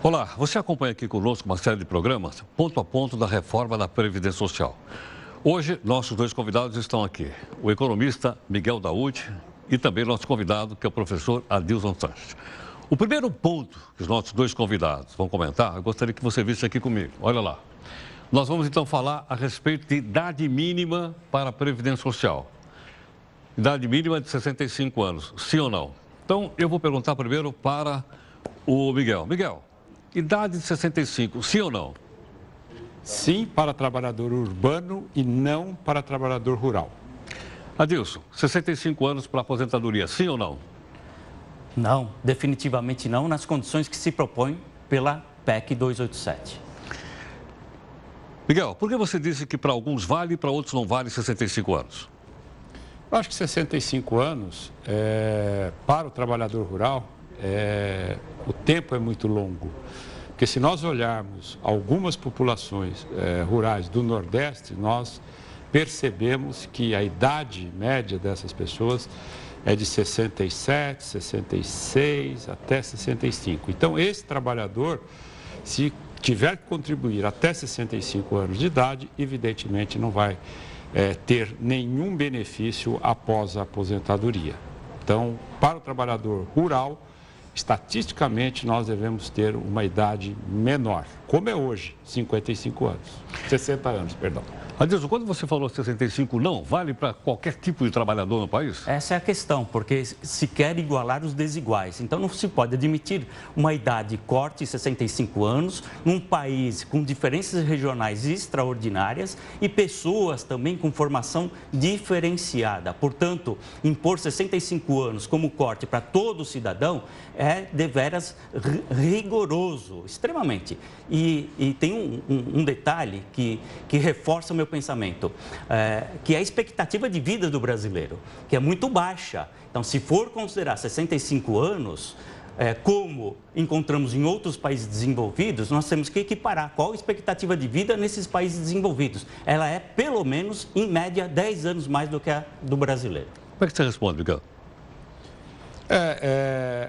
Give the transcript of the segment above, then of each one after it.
Olá, você acompanha aqui conosco uma série de programas, ponto a ponto, da reforma da Previdência Social. Hoje, nossos dois convidados estão aqui, o economista Miguel Daúde e também nosso convidado, que é o professor Adilson Sanches. O primeiro ponto que os nossos dois convidados vão comentar, eu gostaria que você visse aqui comigo. Olha lá. Nós vamos então falar a respeito de idade mínima para a Previdência Social. Idade mínima de 65 anos, sim ou não? Então, eu vou perguntar primeiro para o Miguel. Miguel, idade de 65, sim ou não? Sim para trabalhador urbano e não para trabalhador rural. Adilson, 65 anos para aposentadoria, sim ou não? Não, definitivamente não, nas condições que se propõe pela PEC 287. Miguel, por que você disse que para alguns vale e para outros não vale 65 anos? Eu acho que 65 anos, para o trabalhador rural, o tempo é muito longo. Porque se nós olharmos algumas populações rurais do Nordeste, nós percebemos que a idade média dessas pessoas é de 67, 66 até 65. Então, esse trabalhador, se tiver que contribuir até 65 anos de idade, evidentemente não vai ter nenhum benefício após a aposentadoria. Então, para o trabalhador rural, estatisticamente, nós devemos ter uma idade menor, como é hoje, 55 anos, 60 anos, perdão. Adilson, quando você falou 65, não, vale para qualquer tipo de trabalhador no país? Essa é a questão, porque se quer igualar os desiguais. Então, não se pode admitir uma idade corte, 65 anos, num país com diferenças regionais extraordinárias e pessoas também com formação diferenciada. Portanto, impor 65 anos como corte para todo cidadão é deveras rigoroso, extremamente. E tem um detalhe que reforça o meu pensamento, que é a expectativa de vida do brasileiro, que é muito baixa. Então, se for considerar 65 anos, como encontramos em outros países desenvolvidos, nós temos que equiparar qual a expectativa de vida nesses países desenvolvidos. Ela é, pelo menos, em média, 10 anos mais do que a do brasileiro. Como é que você responde, Miguel?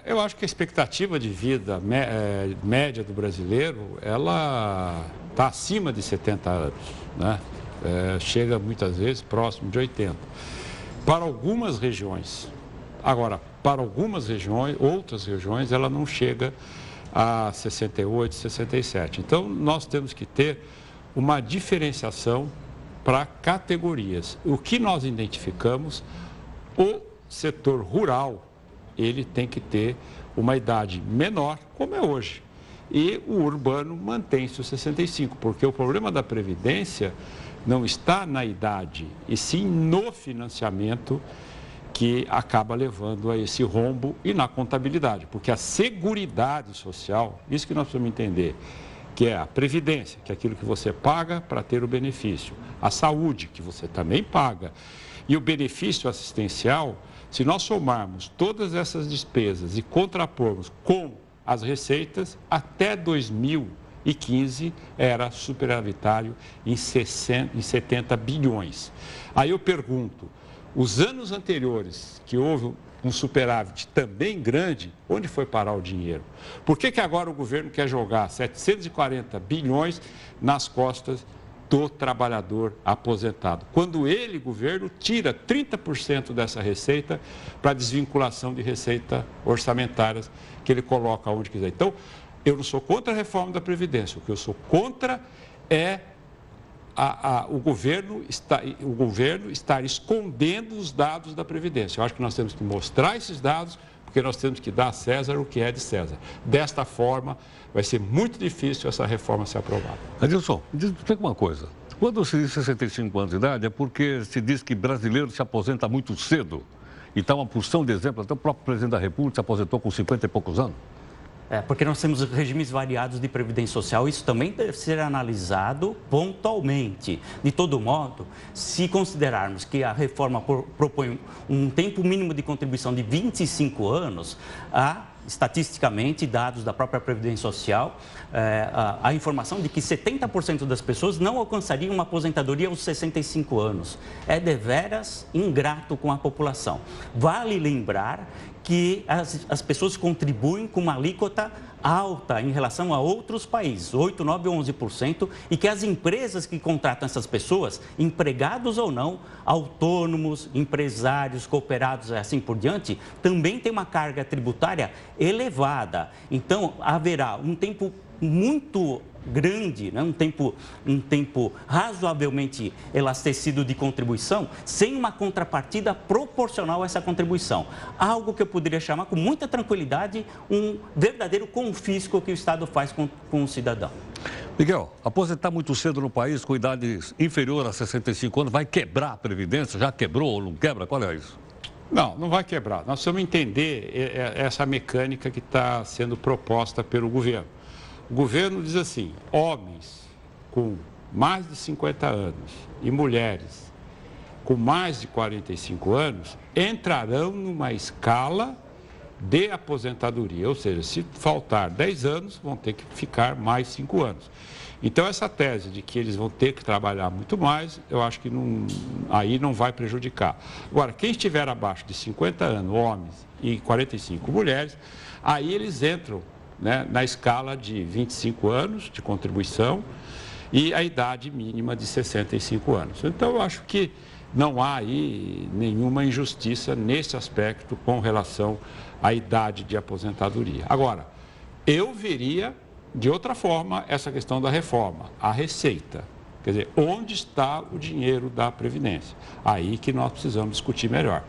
Eu acho que a expectativa de vida média do brasileiro, ela está acima de 70 anos, né? Chega muitas vezes próximo de 80. Para algumas regiões. Agora, para algumas regiões, outras regiões, ela não chega a 68, 67. Então, nós temos que ter uma diferenciação para categorias. O que nós identificamos, o setor rural, ele tem que ter uma idade menor, como é hoje. E o urbano mantém-se os 65, porque o problema da Previdência não está na idade, e sim no financiamento que acaba levando a esse rombo e na contabilidade. Porque a Seguridade Social, isso que nós precisamos entender, que é a Previdência, que é aquilo que você paga para ter o benefício, a saúde, que você também paga, e o benefício assistencial, se nós somarmos todas essas despesas e contrapormos com as receitas, até 2015 era superavitário em 70 bilhões. Aí eu pergunto, os anos anteriores, que houve um superávit também grande, onde foi parar o dinheiro? Por que agora o governo quer jogar 740 bilhões nas costas do trabalhador aposentado? Quando ele, governo, tira 30% dessa receita para desvinculação de receita orçamentárias que ele coloca onde quiser. Então, eu não sou contra a reforma da Previdência, o que eu sou contra é o governo estar escondendo os dados da Previdência. Eu acho que nós temos que mostrar esses dados, porque nós temos que dar a César o que é de César. Desta forma, vai ser muito difícil essa reforma ser aprovada. Adilson, explica uma coisa. Quando se diz 65 anos de idade, é porque se diz que brasileiro se aposenta muito cedo. E está uma porção de exemplos, até o próprio presidente da República se aposentou com 50 e poucos anos. Porque nós temos regimes variados de previdência social, isso também deve ser analisado pontualmente. De todo modo, se considerarmos que a reforma propõe um tempo mínimo de contribuição de 25 anos, estatisticamente, dados da própria Previdência Social, a informação de que 70% das pessoas não alcançariam uma aposentadoria aos 65 anos. É deveras ingrato com a população. Vale lembrar que as pessoas contribuem com uma alíquota alta em relação a outros países, 8, 9 ou 11%, e que as empresas que contratam essas pessoas, empregados ou não, autônomos, empresários, cooperados e assim por diante, também tem uma carga tributária elevada. Então, haverá um tempo muito grande, né? um tempo razoavelmente elastecido de contribuição, sem uma contrapartida proporcional a essa contribuição. Algo que eu poderia chamar com muita tranquilidade um verdadeiro confisco que o Estado faz com o cidadão. Miguel, aposentar muito cedo no país com idade inferior a 65 anos vai quebrar a Previdência? Já quebrou ou não quebra? Qual é isso? Não, não vai quebrar. Nós precisamos entender essa mecânica que está sendo proposta pelo governo. O governo diz assim, homens com mais de 50 anos e mulheres com mais de 45 anos entrarão numa escala de aposentadoria, ou seja, se faltar 10 anos, vão ter que ficar mais 5 anos. Então, essa tese de que eles vão ter que trabalhar muito mais, eu acho que aí não vai prejudicar. Agora, quem estiver abaixo de 50 anos, homens, e 45 mulheres, aí eles entram, né, na escala de 25 anos de contribuição e a idade mínima de 65 anos. Então, eu acho que não há aí nenhuma injustiça nesse aspecto com relação à idade de aposentadoria. Agora, eu veria de outra forma essa questão da reforma, a receita. Quer dizer, onde está o dinheiro da Previdência? Aí que nós precisamos discutir melhor.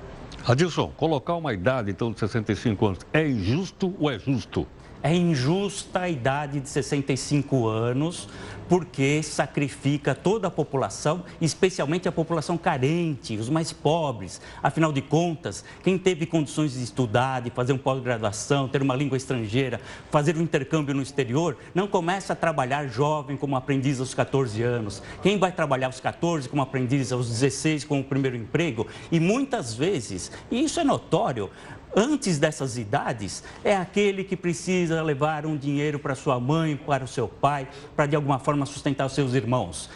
Adilson, colocar uma idade, então, de 65 anos é injusto ou é justo? É injusta a idade de 65 anos, porque sacrifica toda a população, especialmente a população carente, os mais pobres. Afinal de contas, quem teve condições de estudar, de fazer uma pós-graduação, ter uma língua estrangeira, fazer um intercâmbio no exterior, não começa a trabalhar jovem como aprendiz aos 14 anos. Quem vai trabalhar aos 14 como aprendiz, aos 16 com o primeiro emprego? E muitas vezes, e isso é notório, antes dessas idades, é aquele que precisa levar um dinheiro para sua mãe, para o seu pai, para de alguma forma sustentar os seus irmãos.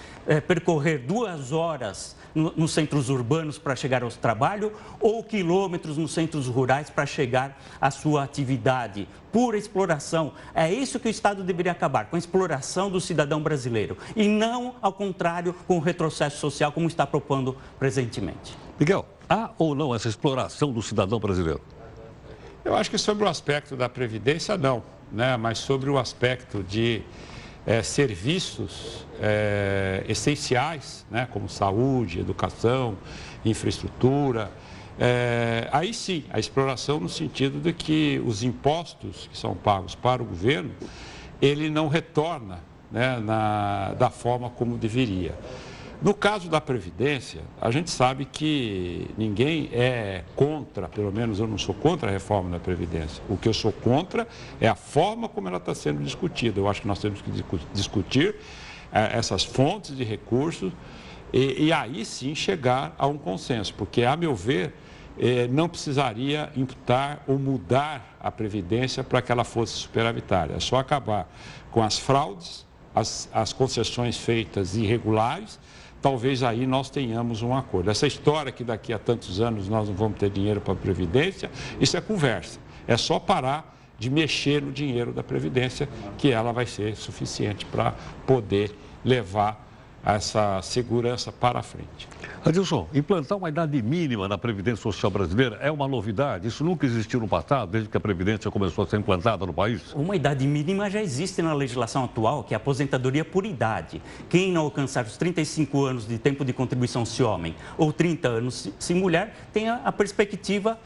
Percorrer 2 horas nos centros urbanos para chegar ao trabalho ou quilômetros nos centros rurais para chegar à sua atividade. Pura exploração. É isso que o Estado deveria acabar, com a exploração do cidadão brasileiro. E não, ao contrário, com o retrocesso social, como está propondo presentemente. Miguel, há ou não essa exploração do cidadão brasileiro? Eu acho que sobre o aspecto da Previdência, não, né? Mas sobre o aspecto de serviços essenciais, né? Como saúde, educação, infraestrutura, aí sim, a exploração no sentido de que os impostos que são pagos para o governo, ele não retorna, né? Da forma como deveria. No caso da Previdência, a gente sabe que ninguém é contra, pelo menos eu não sou contra a reforma da Previdência. O que eu sou contra é a forma como ela está sendo discutida. Eu acho que nós temos que discutir essas fontes de recursos e aí sim chegar a um consenso, porque, a meu ver, não precisaria imputar ou mudar a Previdência para que ela fosse superavitária. É só acabar com as fraudes, as concessões feitas irregulares. Talvez aí nós tenhamos um acordo. Essa história que daqui a tantos anos nós não vamos ter dinheiro para a Previdência, isso é conversa. É só parar de mexer no dinheiro da Previdência, que ela vai ser suficiente para poder levar essa segurança para a frente. Adilson, implantar uma idade mínima na Previdência Social brasileira é uma novidade? Isso nunca existiu no passado, desde que a Previdência começou a ser implantada no país? Uma idade mínima já existe na legislação atual, que é a aposentadoria por idade. Quem não alcançar os 35 anos de tempo de contribuição se homem ou 30 anos se mulher, tem a perspectiva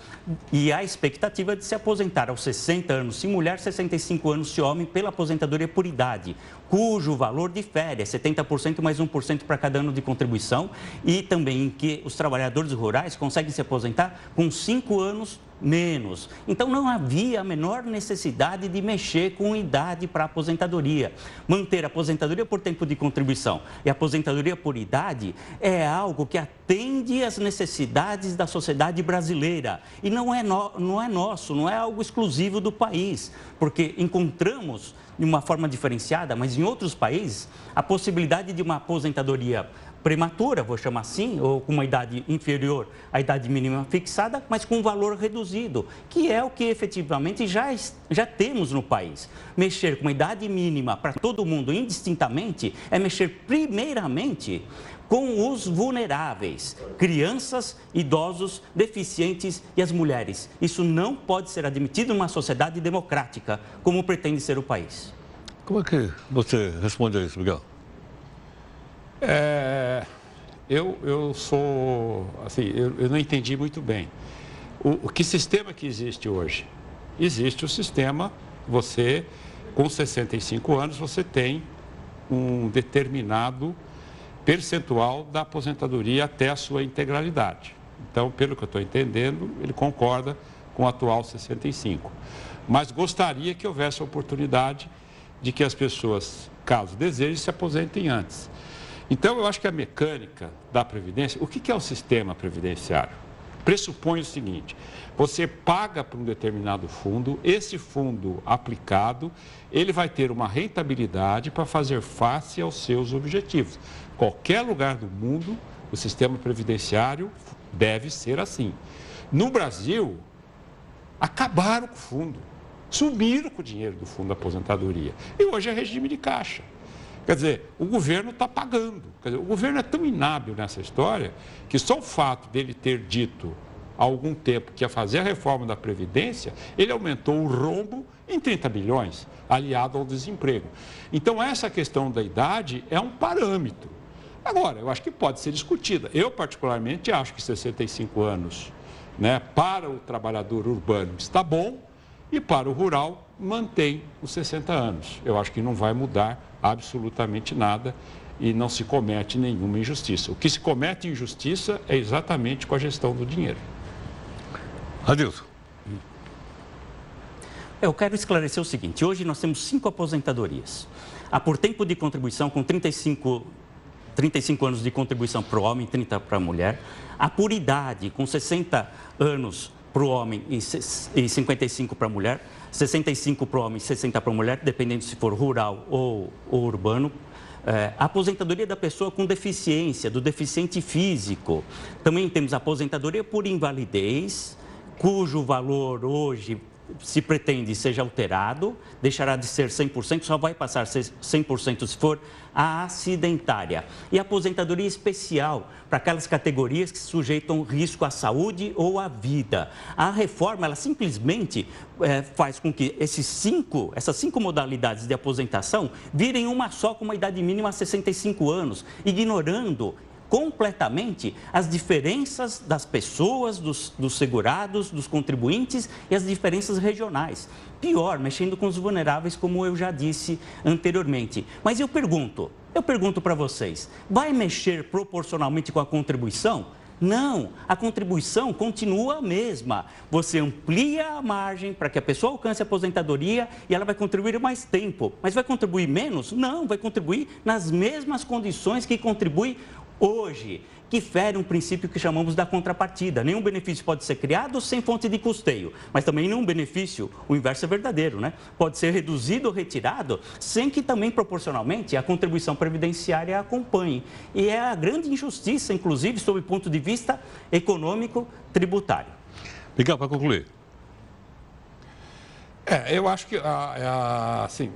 e a expectativa de se aposentar aos 60 anos se mulher, 65 anos se homem, pela aposentadoria por idade, cujo valor difere, é 70% mais 1% para cada ano de contribuição, e também em que os trabalhadores rurais conseguem se aposentar com 5 anos menos. Então, não havia a menor necessidade de mexer com idade para aposentadoria. Manter a aposentadoria por tempo de contribuição e a aposentadoria por idade é algo que atende às necessidades da sociedade brasileira. E não é nosso, não é algo exclusivo do país, porque encontramos de uma forma diferenciada, mas em outros países, a possibilidade de uma aposentadoria prematura, vou chamar assim, ou com uma idade inferior à idade mínima fixada, mas com um valor reduzido, que é o que efetivamente já temos no país. Mexer com uma idade mínima para todo mundo indistintamente é mexer primeiramente com os vulneráveis, crianças, idosos, deficientes e as mulheres. Isso não pode ser admitido numa sociedade democrática, como pretende ser o país. Como é que você responde a isso, Miguel? Eu sou, assim, eu não entendi muito bem. Que sistema que existe hoje? Existe o sistema, você, com 65 anos, você tem um determinado percentual da aposentadoria até a sua integralidade. Então, pelo que eu estou entendendo, ele concorda com o atual 65. Mas gostaria que houvesse a oportunidade de que as pessoas, caso desejem, se aposentem antes. Então, eu acho que a mecânica da Previdência, o que é o sistema previdenciário? Pressupõe o seguinte: você paga para um determinado fundo, esse fundo aplicado, ele vai ter uma rentabilidade para fazer face aos seus objetivos. Qualquer lugar do mundo, o sistema previdenciário deve ser assim. No Brasil, acabaram com o fundo, sumiram com o dinheiro do fundo da aposentadoria. E hoje é regime de caixa. Quer dizer, o governo está pagando. Quer dizer, o governo é tão inábil nessa história que só o fato dele ter dito há algum tempo que ia fazer a reforma da Previdência, ele aumentou o rombo em 30 bilhões, aliado ao desemprego. Então, essa questão da idade é um parâmetro. Agora, eu acho que pode ser discutida. Eu, particularmente, acho que 65 anos, né, para o trabalhador urbano está bom e para o rural mantém os 60 anos. Eu acho que não vai mudar absolutamente nada e não se comete nenhuma injustiça. O que se comete injustiça é exatamente com a gestão do dinheiro. Adilson. Eu quero esclarecer o seguinte: hoje nós temos 5 aposentadorias. A por tempo de contribuição, com 35 anos de contribuição para o homem, 30 para a mulher. A por idade, com 60 anos para o homem e 55 para a mulher. 65 para o homem e 60 para a mulher, dependendo se for rural ou urbano. A aposentadoria da pessoa com deficiência, do deficiente físico. Também temos a aposentadoria por invalidez, cujo valor hoje se pretende seja alterado, deixará de ser 100%, só vai passar a ser 100% se for a acidentária. E a aposentadoria especial para aquelas categorias que sujeitam risco à saúde ou à vida. A reforma, ela simplesmente faz com que essas 5 modalidades de aposentação virem uma só com uma idade mínima a 65 anos, ignorando completamente as diferenças das pessoas, dos segurados, dos contribuintes e as diferenças regionais. Pior, mexendo com os vulneráveis, como eu já disse anteriormente. Mas eu pergunto para vocês, vai mexer proporcionalmente com a contribuição? Não, a contribuição continua a mesma. Você amplia a margem para que a pessoa alcance a aposentadoria e ela vai contribuir mais tempo. Mas vai contribuir menos? Não, vai contribuir nas mesmas condições que contribui hoje, que fere um princípio que chamamos da contrapartida. Nenhum benefício pode ser criado sem fonte de custeio, mas também nenhum benefício, o inverso é verdadeiro, né? Pode ser reduzido ou retirado sem que também proporcionalmente a contribuição previdenciária acompanhe. E é a grande injustiça, inclusive, sob o ponto de vista econômico tributário. Miguel, para concluir. Eu acho que, assim,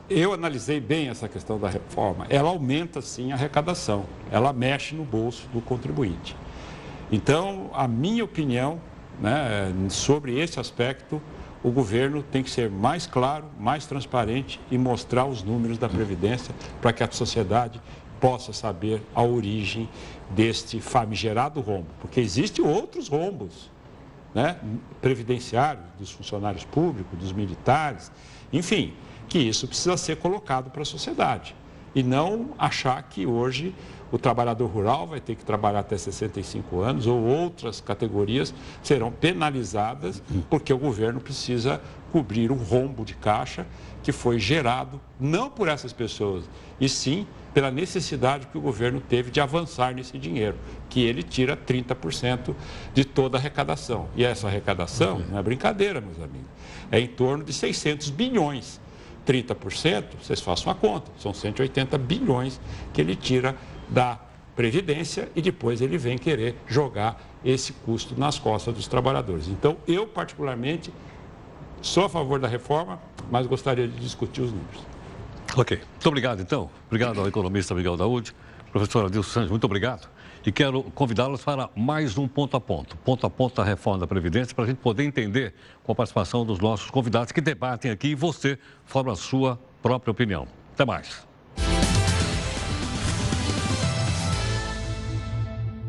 eu analisei bem essa questão da reforma. Ela aumenta, sim, a arrecadação. Ela mexe no bolso do contribuinte. Então, a minha opinião, né, sobre esse aspecto, o governo tem que ser mais claro, mais transparente e mostrar os números da Previdência para que a sociedade possa saber a origem deste famigerado rombo. Porque existem outros rombos, né, previdenciários dos funcionários públicos, dos militares, enfim, que isso precisa ser colocado para a sociedade. E não achar que hoje o trabalhador rural vai ter que trabalhar até 65 anos ou outras categorias serão penalizadas porque o governo precisa cobrir um rombo de caixa que foi gerado não por essas pessoas, e sim pela necessidade que o governo teve de avançar nesse dinheiro, que ele tira 30% de toda a arrecadação. E essa arrecadação não é brincadeira, meus amigos, é em torno de 600 bilhões. 30%, vocês façam a conta, são 180 bilhões que ele tira da Previdência e depois ele vem querer jogar esse custo nas costas dos trabalhadores. Então, eu, particularmente, sou a favor da reforma, mas gostaria de discutir os números. Ok. Muito obrigado, então. Obrigado ao economista Miguel Daúde. Professor Adilson Santos, muito obrigado. E quero convidá-los para mais um ponto a ponto da reforma da Previdência, para a gente poder entender com a participação dos nossos convidados que debatem aqui e você forma a sua própria opinião. Até mais.